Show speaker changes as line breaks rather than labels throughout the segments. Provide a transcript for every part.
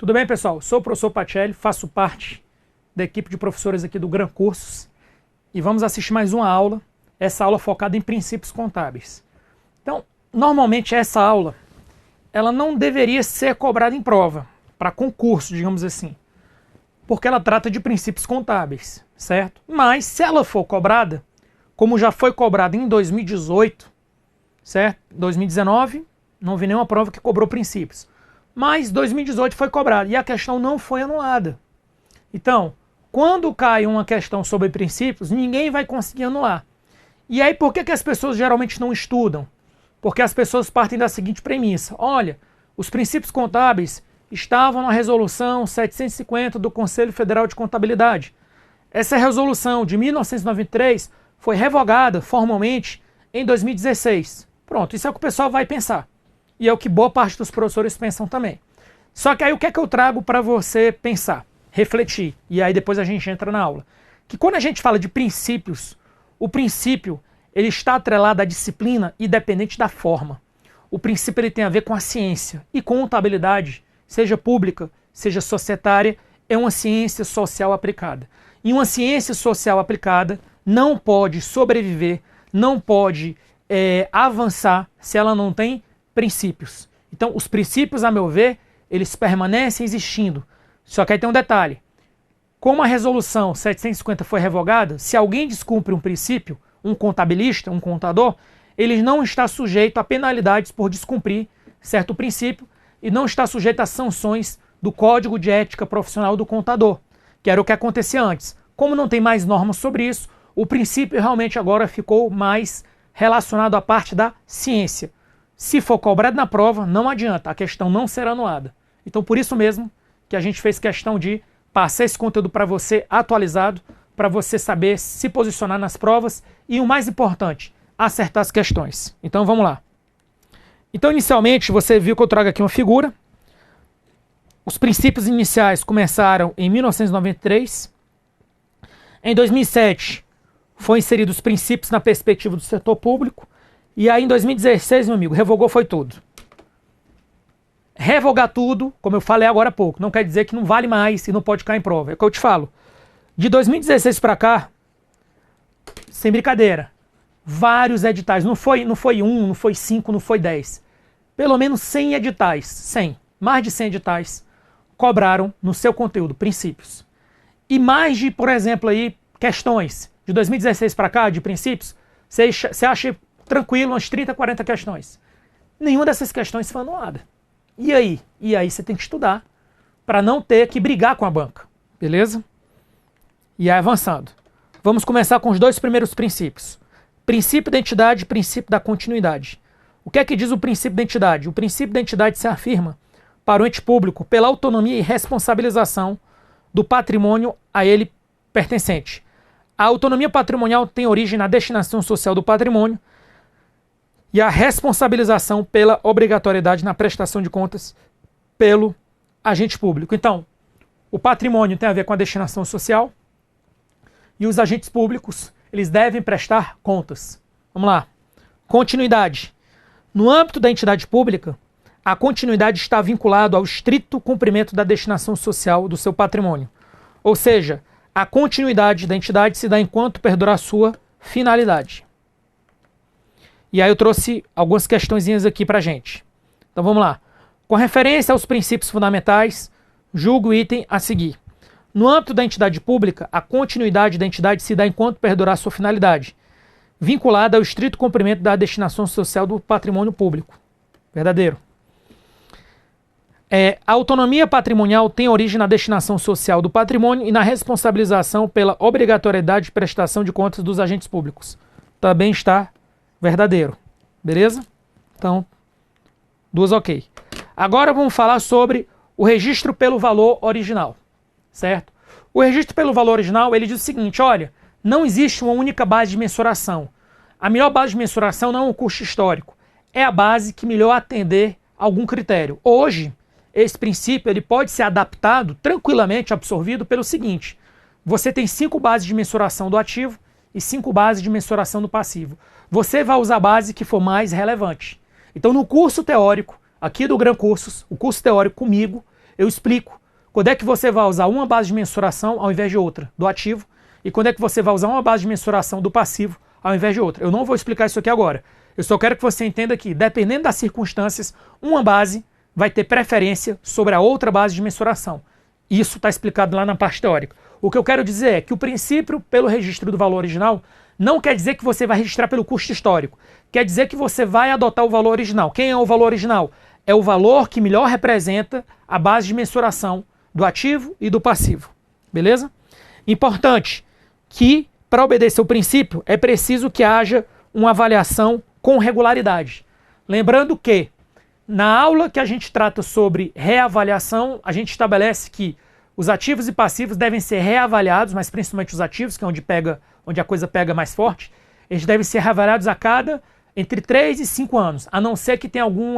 Tudo bem, pessoal? Sou o professor Pacelli, faço parte da equipe de professores aqui do Gran Cursos e vamos assistir mais uma aula, essa aula focada em princípios contábeis. Então, normalmente essa aula, ela não deveria ser cobrada em prova, para concurso, digamos assim, porque ela trata de princípios contábeis, certo? Mas se ela for cobrada, como já foi cobrada em 2018, certo? 2019, não vi nenhuma prova que cobrou princípios. Mas 2018 foi cobrado e a questão não foi anulada. Então, quando cai uma questão sobre princípios, ninguém vai conseguir anular. E aí, por que as pessoas geralmente não estudam? Porque as pessoas partem da seguinte premissa: olha, os princípios contábeis estavam na resolução 750 do Conselho Federal de Contabilidade. Essa resolução de 1993 foi revogada formalmente em 2016. Pronto, isso é o que o pessoal vai pensar. E é o que boa parte dos professores pensam também. Só que aí o que é que eu trago para você pensar, refletir, e aí depois a gente entra na aula? Que quando a gente fala de princípios, o princípio ele está atrelado à disciplina independente da forma. O princípio ele tem a ver com a ciência, e contabilidade, seja pública, seja societária, é uma ciência social aplicada. E uma ciência social aplicada não pode sobreviver, não pode avançar se ela não tem princípios. Então, os princípios, a meu ver, eles permanecem existindo. Só que aí tem um detalhe. Como a resolução 750 foi revogada, se alguém descumpre um princípio, um contabilista, um contador, ele não está sujeito a penalidades por descumprir certo princípio e não está sujeito a sanções do Código de Ética Profissional do Contador, que era o que acontecia antes. Como não tem mais normas sobre isso, o princípio realmente agora ficou mais relacionado à parte da ciência. Se for cobrado na prova, não adianta, a questão não será anulada. Então, por isso mesmo que a gente fez questão de passar esse conteúdo para você atualizado, para você saber se posicionar nas provas e, o mais importante, acertar as questões. Então, vamos lá. Então, inicialmente, você viu que eu trago aqui uma figura. Os princípios iniciais começaram em 1993. Em 2007, foram inseridos os princípios na perspectiva do setor público. E aí, em 2016, meu amigo, revogou foi tudo. Revogar tudo, como eu falei agora há pouco, não quer dizer que não vale mais e não pode cair em prova. É o que eu te falo. De 2016 para cá, sem brincadeira, vários editais. Não foi um, não foi 5, não foi 10. Pelo menos 100 editais, 100, mais de 100 editais, cobraram no seu conteúdo princípios. E mais de, por exemplo, aí, questões de 2016 para cá, de princípios, você acha tranquilo, umas 30, 40 questões. Nenhuma dessas questões foi anulada. E aí? E aí você tem que estudar para não ter que brigar com a banca. Beleza? E aí avançando. Vamos começar com os dois primeiros princípios. Princípio da entidade e princípio da continuidade. O que é que diz o princípio da entidade? O princípio da entidade se afirma para o ente público pela autonomia e responsabilização do patrimônio a ele pertencente. A autonomia patrimonial tem origem na destinação social do patrimônio e a responsabilização pela obrigatoriedade na prestação de contas pelo agente público. Então, o patrimônio tem a ver com a destinação social e os agentes públicos, eles devem prestar contas. Vamos lá. Continuidade. No âmbito da entidade pública, a continuidade está vinculada ao estrito cumprimento da destinação social do seu patrimônio. Ou seja, a continuidade da entidade se dá enquanto perdurar a sua finalidade. E aí eu trouxe algumas questõezinhas aqui pra gente. Então vamos lá. Com referência aos princípios fundamentais, julgo o item a seguir. No âmbito da entidade pública, a continuidade da entidade se dá enquanto perdurar sua finalidade, vinculada ao estrito cumprimento da destinação social do patrimônio público. Verdadeiro. A autonomia patrimonial tem origem na destinação social do patrimônio e na responsabilização pela obrigatoriedade de prestação de contas dos agentes públicos. Também está verdadeiro. Beleza? Então, duas ok. Agora vamos falar sobre o registro pelo valor original. Certo? O registro pelo valor original, ele diz o seguinte: olha, não existe uma única base de mensuração. A melhor base de mensuração não é o custo histórico. É a base que melhor atender a algum critério. Hoje, esse princípio ele pode ser adaptado, tranquilamente absorvido pelo seguinte: você tem 5 bases de mensuração do ativo e 5 bases de mensuração do passivo. Você vai usar a base que for mais relevante. Então, no curso teórico, aqui do Gran Cursos, o curso teórico comigo, eu explico quando é que você vai usar uma base de mensuração ao invés de outra do ativo e quando é que você vai usar uma base de mensuração do passivo ao invés de outra. Eu não vou explicar isso aqui agora. Eu só quero que você entenda que, dependendo das circunstâncias, uma base vai ter preferência sobre a outra base de mensuração. Isso está explicado lá na parte teórica. O que eu quero dizer é que o princípio pelo registro do valor original não quer dizer que você vai registrar pelo custo histórico. Quer dizer que você vai adotar o valor original. Quem é o valor original? É o valor que melhor representa a base de mensuração do ativo e do passivo. Beleza? Importante que, para obedecer o princípio, é preciso que haja uma avaliação com regularidade. Lembrando que, na aula que a gente trata sobre reavaliação, a gente estabelece que os ativos e passivos devem ser reavaliados, mas principalmente os ativos, que é onde a coisa pega mais forte, eles devem ser reavaliados a cada entre 3 e 5 anos, a não ser que tenha algum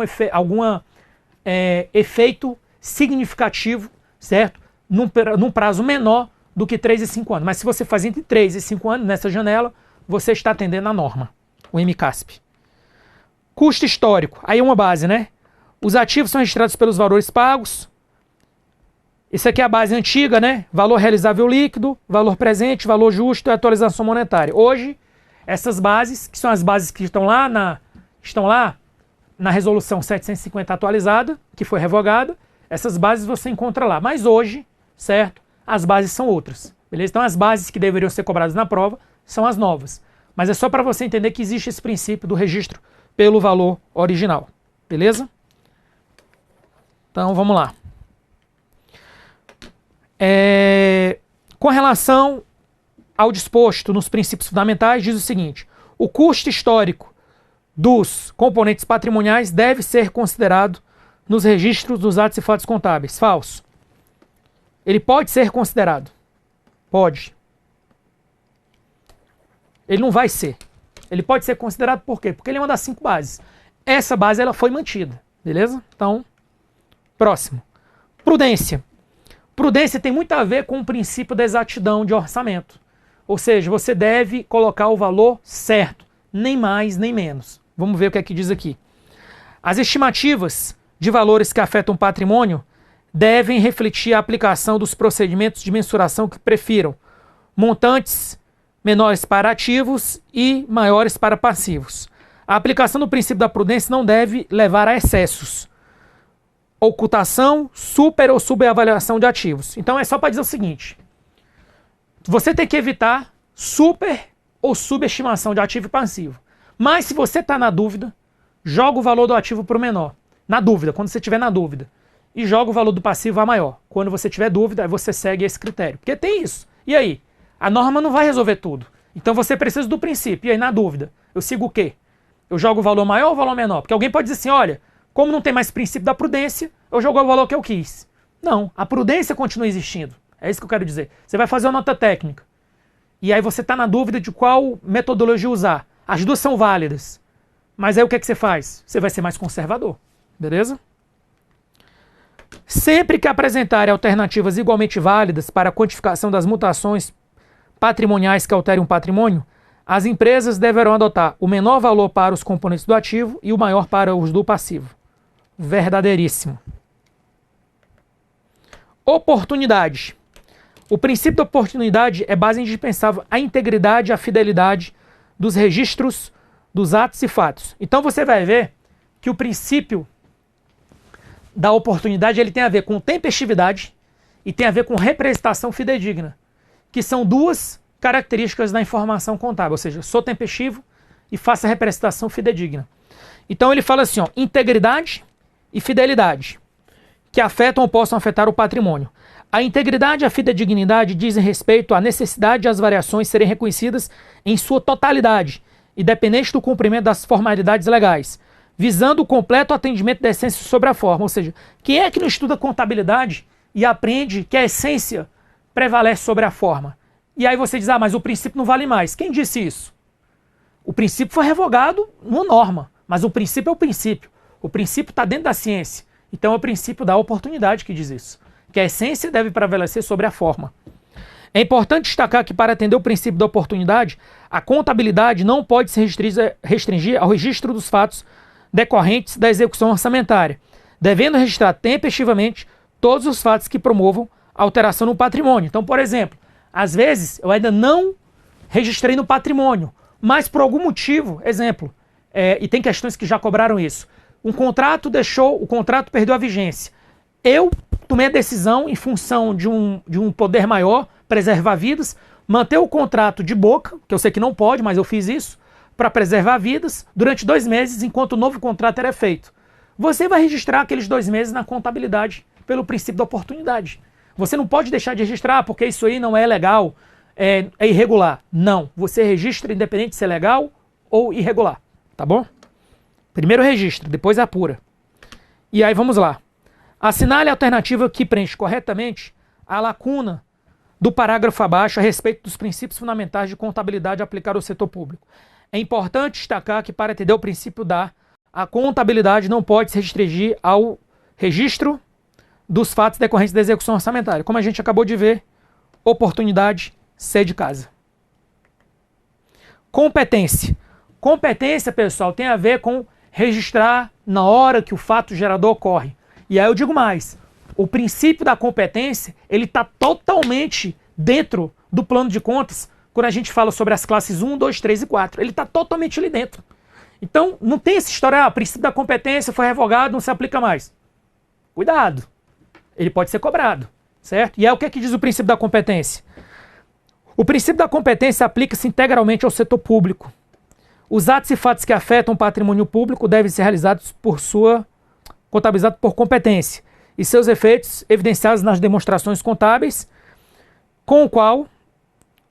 efeito significativo, certo? Num prazo menor do que 3 e 5 anos. Mas se você faz entre 3 e 5 anos nessa janela, você está atendendo a norma, o MCASP. Custo histórico, aí é uma base, né? Os ativos são registrados pelos valores pagos. Isso aqui é a base antiga, né? Valor realizável líquido, valor presente, valor justo e atualização monetária. Hoje, essas bases, que são as bases que estão lá na resolução 750 atualizada, que foi revogada, essas bases você encontra lá. Mas hoje, certo? As bases são outras. Beleza? Então as bases que deveriam ser cobradas na prova são as novas. Mas é só para você entender que existe esse princípio do registro pelo valor original. Beleza? Então vamos lá. Com relação ao disposto nos princípios fundamentais, diz o seguinte: o custo histórico dos componentes patrimoniais deve ser considerado nos registros dos atos e fatos contábeis. Falso. Ele pode ser considerado. Pode. Ele não vai ser. Ele pode ser considerado por quê? Porque ele é uma das 5 bases. Essa base ela foi mantida. Beleza? Então, próximo. Prudência. Prudência tem muito a ver com o princípio da exatidão de orçamento. Ou seja, você deve colocar o valor certo, nem mais nem menos. Vamos ver o que é que diz aqui. As estimativas de valores que afetam o patrimônio devem refletir a aplicação dos procedimentos de mensuração que prefiram montantes menores para ativos e maiores para passivos. A aplicação do princípio da prudência não deve levar a excessos, ocultação, super ou subavaliação de ativos. Então é só para dizer o seguinte: você tem que evitar super ou subestimação de ativo e passivo. Mas se você está na dúvida, joga o valor do ativo para o menor. Na dúvida, quando você estiver na dúvida. E joga o valor do passivo a maior. Quando você tiver dúvida, aí você segue esse critério. Porque tem isso. E aí? A norma não vai resolver tudo. Então você precisa do princípio. E aí, na dúvida, eu sigo o quê? Eu jogo o valor maior ou o valor menor? Porque alguém pode dizer assim, olha, como não tem mais princípio da prudência, eu jogo o valor que eu quis. Não, a prudência continua existindo. É isso que eu quero dizer. Você vai fazer uma nota técnica. E aí você está na dúvida de qual metodologia usar. As duas são válidas. Mas aí o que é que você faz? Você vai ser mais conservador. Beleza? Sempre que apresentarem alternativas igualmente válidas para a quantificação das mutações patrimoniais que alterem um patrimônio, as empresas deverão adotar o menor valor para os componentes do ativo e o maior para os do passivo. Verdadeiríssimo. Oportunidade. O princípio da oportunidade é base indispensável à integridade e à fidelidade dos registros dos atos e fatos. Então você vai ver que o princípio da oportunidade ele tem a ver com tempestividade e tem a ver com representação fidedigna, que são duas características da informação contábil, ou seja, sou tempestivo e faço a representação fidedigna. Então ele fala assim, ó, integridade e fidelidade, que afetam ou possam afetar o patrimônio. A integridade e a fidedignidade dizem respeito à necessidade de as variações serem reconhecidas em sua totalidade, independente do cumprimento das formalidades legais, visando o completo atendimento da essência sobre a forma. Ou seja, quem é que não estuda contabilidade e aprende que a essência prevalece sobre a forma? E aí você diz, mas o princípio não vale mais. Quem disse isso? O princípio foi revogado numa norma, mas o princípio é o princípio. O princípio está dentro da ciência. Então é o princípio da oportunidade que diz isso, que a essência deve prevalecer sobre a forma. É importante destacar que para atender o princípio da oportunidade, a contabilidade não pode se restringir ao registro dos fatos decorrentes da execução orçamentária, devendo registrar tempestivamente todos os fatos que promovam alteração no patrimônio. Então, por exemplo, às vezes eu ainda não registrei no patrimônio, mas por algum motivo, exemplo, e tem questões que já cobraram isso, o contrato perdeu a vigência. Eu tomei a decisão, em função de um poder maior, preservar vidas, manter o contrato de boca, que eu sei que não pode, mas eu fiz isso, para preservar vidas, durante 2 meses, enquanto o novo contrato era feito. Você vai registrar aqueles 2 meses na contabilidade, pelo princípio da oportunidade. Você não pode deixar de registrar, porque isso aí não é legal, é irregular. Não, você registra independente se é legal ou irregular, tá bom? Primeiro registra, depois apura. E aí vamos lá. Assinale a alternativa que preenche corretamente a lacuna do parágrafo abaixo a respeito dos princípios fundamentais de contabilidade aplicados ao setor público. É importante destacar que, para atender o princípio a contabilidade não pode se restringir ao registro dos fatos decorrentes da execução orçamentária. Como a gente acabou de ver, oportunidade, C de casa. Competência. Competência, pessoal, tem a ver com registrar na hora que o fato gerador ocorre. E aí eu digo mais, o princípio da competência, ele está totalmente dentro do plano de contas, quando a gente fala sobre as classes 1, 2, 3 e 4. Ele está totalmente ali dentro. Então, não tem essa história, o princípio da competência foi revogado, não se aplica mais. Cuidado, ele pode ser cobrado, certo? E aí o que é que diz o princípio da competência? O princípio da competência aplica-se integralmente ao setor público. Os atos e fatos que afetam o patrimônio público devem ser realizados contabilizados por competência, e seus efeitos evidenciados nas demonstrações contábeis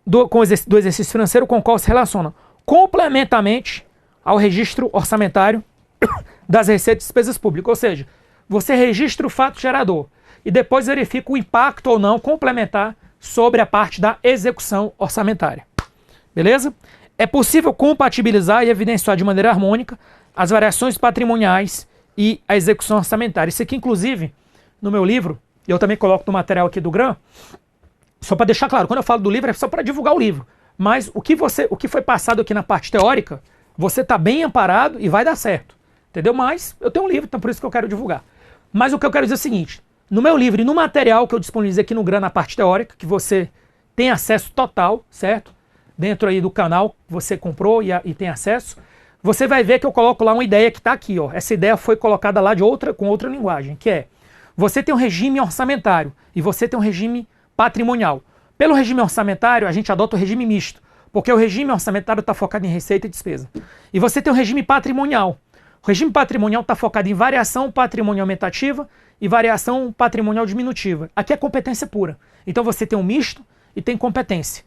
do exercício financeiro com o qual se relacionam, complementamente ao registro orçamentário das receitas e despesas públicas. Ou seja, você registra o fato gerador e depois verifica o impacto ou não complementar sobre a parte da execução orçamentária. Beleza? É possível compatibilizar e evidenciar de maneira harmônica as variações patrimoniais e a execução orçamentária. Isso aqui, inclusive, no meu livro, eu também coloco no material aqui do GRAM, só para deixar claro, quando eu falo do livro é só para divulgar o livro. Mas o que foi passado aqui na parte teórica, você está bem amparado e vai dar certo. Entendeu? Mas eu tenho um livro, então por isso que eu quero divulgar. Mas o que eu quero dizer é o seguinte, no meu livro e no material que eu disponibilizei aqui no GRAM na parte teórica, que você tem acesso total, certo? Dentro aí do canal que você comprou e tem acesso, você vai ver que eu coloco lá uma ideia que está aqui, ó. Essa ideia foi colocada lá com outra linguagem, que é, você tem um regime orçamentário e você tem um regime patrimonial. Pelo regime orçamentário, a gente adota o regime misto, porque o regime orçamentário está focado em receita e despesa. E você tem o regime patrimonial. O regime patrimonial está focado em variação patrimonial aumentativa e variação patrimonial diminutiva. Aqui é competência pura. Então você tem um misto e tem competência.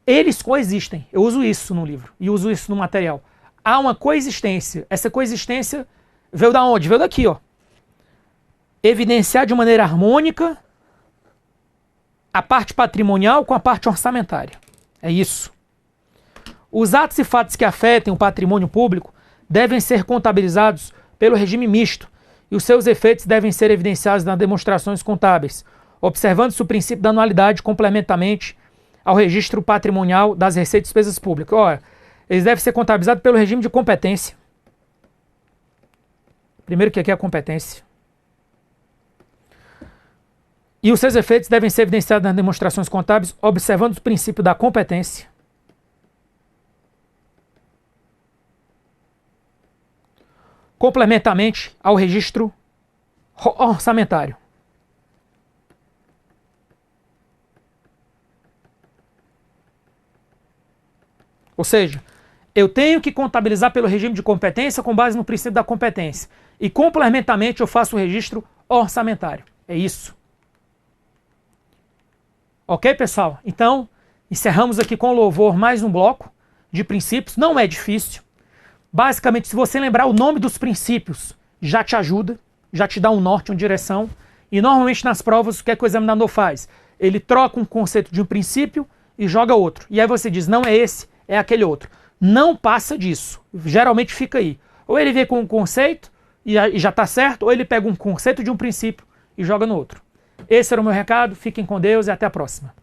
Eles coexistem. Eu uso isso no livro e uso isso no material. Há uma coexistência. Essa coexistência veio da onde? Veio daqui, ó. Evidenciar de maneira harmônica a parte patrimonial com a parte orçamentária. É isso. Os atos e fatos que afetem o patrimônio público devem ser contabilizados pelo regime misto e os seus efeitos devem ser evidenciados nas demonstrações contábeis, observando-se o princípio da anualidade complementamente ao registro patrimonial das receitas e despesas públicas. Ora, eles devem ser contabilizados pelo regime de competência. Primeiro, que aqui é a competência. E os seus efeitos devem ser evidenciados nas demonstrações contábeis, observando o princípio da competência. Complementamente ao registro orçamentário. Ou seja, eu tenho que contabilizar pelo regime de competência com base no princípio da competência. E complementamente eu faço o registro orçamentário. É isso. Ok, pessoal? Então, encerramos aqui com louvor mais um bloco de princípios. Não é difícil. Basicamente, se você lembrar o nome dos princípios, já te ajuda, já te dá um norte, uma direção. E normalmente nas provas, o que é que o examinador faz? Ele troca um conceito de um princípio e joga outro. E aí você diz, não é esse, é aquele outro. Não passa disso. Geralmente fica aí. Ou ele vem com um conceito e já está certo, ou ele pega um conceito de um princípio e joga no outro. Esse era o meu recado. Fiquem com Deus e até a próxima.